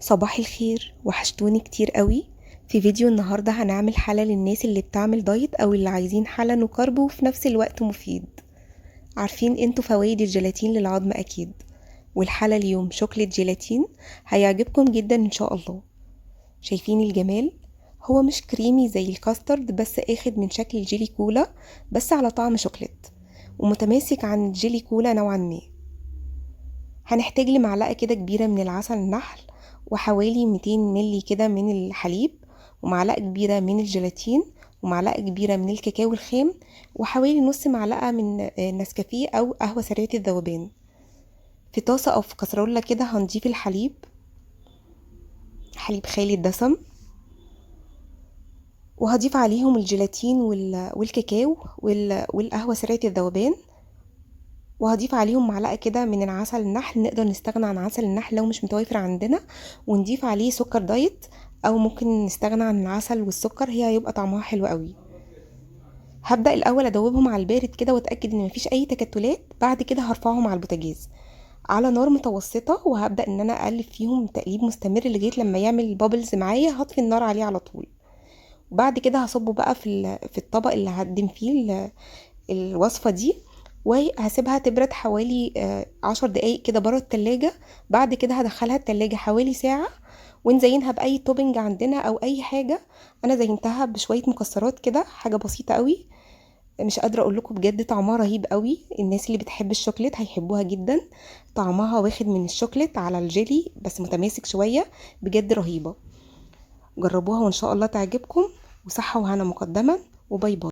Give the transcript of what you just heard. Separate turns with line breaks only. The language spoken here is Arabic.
صباح الخير، وحشتوني كتير قوي. في فيديو النهاردة هنعمل حلا للناس اللي بتعمل دايت او اللي عايزين حلا نو كارب وفي نفس الوقت مفيد. عارفين انتوا فوائد الجيلاتين للعظم اكيد، والحلا اليوم شوكليت جيلاتين هيعجبكم جدا ان شاء الله. شايفين الجمال؟ هو مش كريمي زي الكاسترد، بس اخد من شكل الجيلي كولا بس على طعم شوكليت، ومتماسك عن الجيلي كولا نوعا ما. هنحتاج لمعلقة كده كبيرة من العسل النحل، وحوالي 200 ملي كده من الحليب، ومعلقة كبيرة من الجيلاتين، ومعلقة كبيرة من الكاكاو الخام، وحوالي نص معلقة من نسكافيه أو قهوة سريعة الذوبان. في طاسة أو في كسرولة كده هنضيف الحليب، حليب خالي الدسم، وهضيف عليهم الجيلاتين والكاكاو والقهوة سريعة الذوبان، وهضيف عليهم معلقة كده من العسل النحل. نقدر نستغنى عن عسل النحل لو مش متوفر عندنا، ونضيف عليه سكر دايت، او ممكن نستغنى عن العسل والسكر، هي هيبقى طعمها حلو قوي. هبدأ الاول ادوبهم على البارد كده واتأكد ان مفيش اي تكتلات. بعد كده هرفعهم على البوتاجاز على نار متوسطة، وهبدأ ان انا اقلب فيهم تقليب مستمر لغاية لما يعمل بابلز معايا. هطفي النار عليه على طول. وبعد كده هصبه بقى في الطبق اللي هقدم فيه الوصفة دي، وهسيبها تبرد حوالي 10 دقايق كده بره التلاجة. بعد كده هدخلها التلاجة حوالي ساعة، ونزينها بأي توبنج عندنا أو أي حاجة. أنا زينتها بشوية مكسرات كده، حاجة بسيطة قوي. مش قادرة أقول لكم بجد طعمها رهيب قوي. الناس اللي بتحب الشوكليت هيحبوها جدا. طعمها واخد من الشوكليت على الجيلي بس متماسك شوية، بجد رهيبة. جربوها وإن شاء الله تعجبكم، وصحة وهنا مقدما، وباي باي.